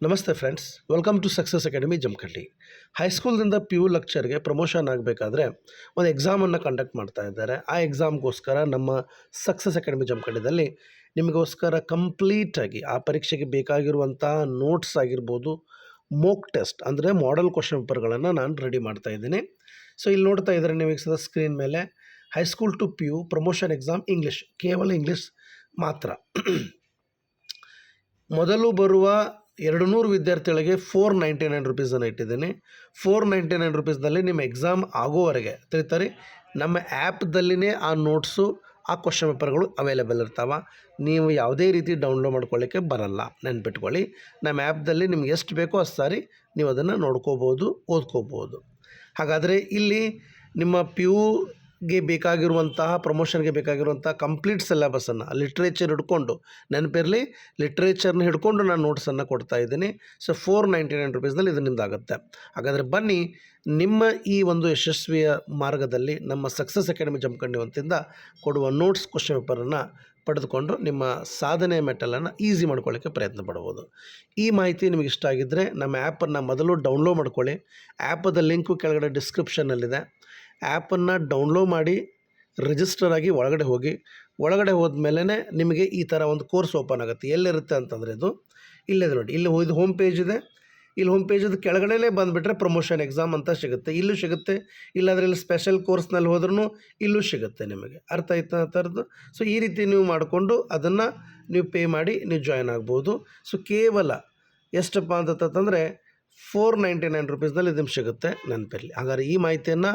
ನಮಸ್ತೆ friends, welcome to success academy Jamkhandi. ಹೈಸ್ಕೂಲ್ದಿಂದ PU ಲೆಕ್ಚರ್ಗೆ ಪ್ರಮೋಷನ್ ಆಗಬೇಕಾದ್ರೆ ಒಂದು ಎಕ್ಸಾಮನ್ನು ಕಂಡಕ್ಟ್ ಮಾಡ್ತಾ ಇದ್ದಾರೆ. ಆ ಎಕ್ಸಾಮ್ಗೋಸ್ಕರ ನಮ್ಮ ಸಕ್ಸಸ್ ಅಕಾಡೆಮಿ ಜಮಖಂಡಿದಲ್ಲಿ ನಿಮಗೋಸ್ಕರ ಕಂಪ್ಲೀಟಾಗಿ ಆ ಪರೀಕ್ಷೆಗೆ ಬೇಕಾಗಿರುವಂಥ ನೋಟ್ಸ್ ಆಗಿರ್ಬೋದು, ಮೋಕ್ ಟೆಸ್ಟ್ ಅಂದರೆ ಮಾಡೆಲ್ ಕ್ವಶನ್ ಪೇಪರ್ಗಳನ್ನು ನಾನು ರೆಡಿ ಮಾಡ್ತಾ ಇದ್ದೀನಿ. ಸೊ ಇಲ್ಲಿ ನೋಡ್ತಾ ಇದ್ದಾರೆ ನೀವು ವೀಕ್ಷಿಸಿದ ಸ್ಕ್ರೀನ್ ಮೇಲೆ high school to PU promotion exam English, ಕೇವಲ ಇಂಗ್ಲೀಷ್ ಮಾತ್ರ. ಮೊದಲು ಬರುವ 200 ವಿದ್ಯಾರ್ಥಿಗಳಿಗೆ 499 ರುಪೀಸನ್ನು ಇಟ್ಟಿದ್ದೀನಿ. 499 ರುಪೀಸ್ನಲ್ಲಿ ನಿಮ್ಮ ಎಕ್ಸಾಮ್ ಆಗೋವರೆಗೆ ತಿಳಿತಾರೆ ನಮ್ಮ ಆ್ಯಪ್ದಲ್ಲಿನೇ ಆ ನೋಟ್ಸು, ಆ ಕ್ವಶನ್ ಪೇಪರ್ಗಳು ಅವೈಲೇಬಲ್ ಇರ್ತಾವೆ. ನೀವು ಯಾವುದೇ ರೀತಿ ಡೌನ್ಲೋಡ್ ಮಾಡ್ಕೊಳ್ಳಿಕ್ಕೆ ಬರಲ್ಲ, ನೆನ್ಪಿಟ್ಕೊಳ್ಳಿ. ನಮ್ಮ ಆ್ಯಪ್ದಲ್ಲಿ ನಿಮ್ಗೆ ಎಷ್ಟು ಬೇಕೋ ಅಷ್ಟು ಸಾರಿ ನೀವು ಅದನ್ನು ನೋಡ್ಕೋಬೋದು, ಓದ್ಕೋಬೋದು. ಹಾಗಾದರೆ ಇಲ್ಲಿ ನಿಮ್ಮ PUಗೆ ಬೇಕಾಗಿರುವಂತಹ ಪ್ರಮೋಷನ್ಗೆ ಬೇಕಾಗಿರುವಂಥ ಕಂಪ್ಲೀಟ್ ಸಿಲೆಬಸನ್ನು ಲಿಟ್ರೇಚರ್ ಹಿಡ್ಕೊಂಡು, ನೆನಪಿರಲಿ ಲಿಟ್ರೇಚರ್ನ ಹಿಡ್ಕೊಂಡು ನಾನು ನೋಟ್ಸನ್ನು ಕೊಡ್ತಾ ಇದ್ದೀನಿ. ಸೊ 499 ರುಪೀಸ್ನಲ್ಲಿ ಇದು ನಿಮ್ಮದಾಗುತ್ತೆ. ಹಾಗಾದರೆ ಬನ್ನಿ, ನಿಮ್ಮ ಈ ಒಂದು ಯಶಸ್ವಿಯ ಮಾರ್ಗದಲ್ಲಿ ನಮ್ಮ ಸಕ್ಸಸ್ ಅಕಾಡೆಮಿ ಜಮಖಂಡಿ ವತಿಯಿಂದ ಕೊಡುವ ನೋಟ್ಸ್ ಕ್ವಶನ್ ಪೇಪರನ್ನು ಪಡೆದುಕೊಂಡು ನಿಮ್ಮ ಸಾಧನೆ ಮೆಟ್ಟಲನ್ನು ಈಸಿ ಮಾಡ್ಕೊಳ್ಳೋಕ್ಕೆ ಪ್ರಯತ್ನ ಪಡ್ಬೋದು. ಈ ಮಾಹಿತಿ ನಿಮಗೆ ಇಷ್ಟ ಆಗಿದ್ದರೆ ನಮ್ಮ ಆ್ಯಪನ್ನು ಮೊದಲು ಡೌನ್ಲೋಡ್ ಮಾಡ್ಕೊಳ್ಳಿ. ಆ್ಯಪದ ಲಿಂಕು ಕೆಳಗಡೆ ಡಿಸ್ಕ್ರಿಪ್ಷನ್ನಲ್ಲಿದೆ. ಆ್ಯಪನ್ನು ಡೌನ್ಲೋಡ್ ಮಾಡಿ ರಿಜಿಸ್ಟರ್ ಆಗಿ ಒಳಗಡೆ ಹೋಗಿ. ಒಳಗಡೆ ಹೋದ್ಮೇಲೆ ನಿಮಗೆ ಈ ಥರ ಒಂದು ಕೋರ್ಸ್ ಓಪನ್ ಆಗುತ್ತೆ. ಎಲ್ಲಿರುತ್ತೆ ಅಂತಂದರೆ ಇದು ಇಲ್ಲಿದೆ ನೋಡಿ, ಇಲ್ಲಿ ಇದು ಹೋಮ್ ಪೇಜ್ ಇದೆ. ಇಲ್ಲಿ ಹೋಮ್ ಪೇಜದು ಕೆಳಗಡೆ ಬಂದುಬಿಟ್ರೆ ಪ್ರಮೋಷನ್ ಎಕ್ಸಾಮ್ ಅಂತ ಸಿಗುತ್ತೆ. ಇಲ್ಲೂ ಸಿಗುತ್ತೆ, ಇಲ್ಲಾಂದರೆ ಇಲ್ಲಿ ಸ್ಪೆಷಲ್ ಕೋರ್ಸ್ನಲ್ಲಿ ಹೋದ್ರೂ ಇಲ್ಲೂ ಸಿಗುತ್ತೆ. ನಿಮಗೆ ಅರ್ಥ ಆಯ್ತಾ ಆ ಥರದ್ದು? ಸೊ ಈ ರೀತಿ ನೀವು ಮಾಡಿಕೊಂಡು ಅದನ್ನು ನೀವು ಪೇ ಮಾಡಿ ನೀವು ಜಾಯ್ನ್ ಆಗ್ಬೋದು. ಸೊ ಕೇವಲ ಎಷ್ಟಪ್ಪ ಅಂತಂದರೆ 499 ರುಪೀಸ್ನಲ್ಲಿ ನಿಮ್ಗೆ ಸಿಗುತ್ತೆ, ನೆನಪಿರಲಿ. ಹಾಗಾದ್ರೆ ಈ ಮಾಹಿತಿಯನ್ನು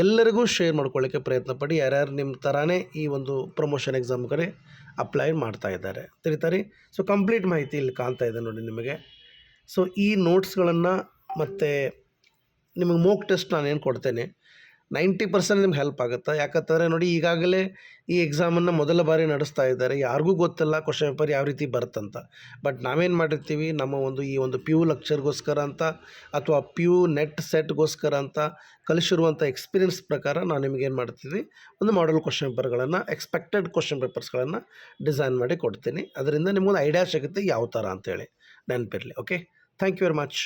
ಎಲ್ಲರಿಗೂ ಶೇರ್ ಮಾಡ್ಕೊಳ್ಳೋಕ್ಕೆ ಪ್ರಯತ್ನ ಪಡಿ. ಯಾರ್ಯಾರು ನಿಮ್ಮ ಥರನೇ ಈ ಒಂದು ಪ್ರಮೋಷನ್ ಎಕ್ಸಾಮ್ಗೆ ಅಪ್ಲೈ ಮಾಡ್ತಾ ಇದ್ದಾರೆ ತಿಳಿತಾರೆ. ಸೊ ಕಂಪ್ಲೀಟ್ ಮಾಹಿತಿ ಇಲ್ಲಿ ಕಾಣ್ತಾ ಇದೆ ನೋಡಿ ನಿಮಗೆ. ಸೊ ಈ ನೋಟ್ಸ್ಗಳನ್ನು ಮತ್ತು ನಿಮಗೆ ಮೋಕ್ ಟೆಸ್ಟ್ ನಾನು ಏನು ಕೊಡ್ತೇನೆ 90% ನಿಮ್ಗೆ ಹೆಲ್ಪ್ ಆಗುತ್ತೆ. ಯಾಕಂತಂದರೆ ನೋಡಿ, ಈಗಾಗಲೇ ಈ ಎಕ್ಸಾಮನ್ನು ಮೊದಲ ಬಾರಿ ನಡೆಸ್ತಾ ಇದ್ದಾರೆ. ಯಾರಿಗೂ ಗೊತ್ತಿಲ್ಲ ಕ್ವಶನ್ ಪೇಪರ್ ಯಾವ ರೀತಿ ಬರುತ್ತಂತ. ಬಟ್ ನಾವೇನು ಮಾಡಿರ್ತೀವಿ, ನಮ್ಮ ಈ ಒಂದು PU ಲೆಕ್ಚರ್ಗೋಸ್ಕರ ಅಂತ ಅಥವಾ PU ನೆಟ್ ಸೆಟ್ಗೋಸ್ಕರ ಅಂತ ಕಲಿಸಿರುವಂಥ ಎಕ್ಸ್ಪೀರಿಯನ್ಸ್ ಪ್ರಕಾರ ನಾವು ನಿಮಗೇನು ಮಾಡ್ತೀವಿ, ಒಂದು ಮಾಡೆಲ್ ಕ್ವಶನ್ ಪೇಪರ್ಗಳನ್ನು, ಎಕ್ಸ್ಪೆಕ್ಟೆಡ್ ಕ್ವಶನ್ ಪೇಪರ್ಸ್ಗಳನ್ನು ಡಿಸೈನ್ ಮಾಡಿ ಕೊಡ್ತೀನಿ. ಅದರಿಂದ ನಿಮಗೊಂದು ಐಡಿಯಾ ಸಿಗುತ್ತೆ ಯಾವ ಥರ ಅಂತೇಳಿ, ನೆನಪಿರಲಿ. Okay, thank you very much.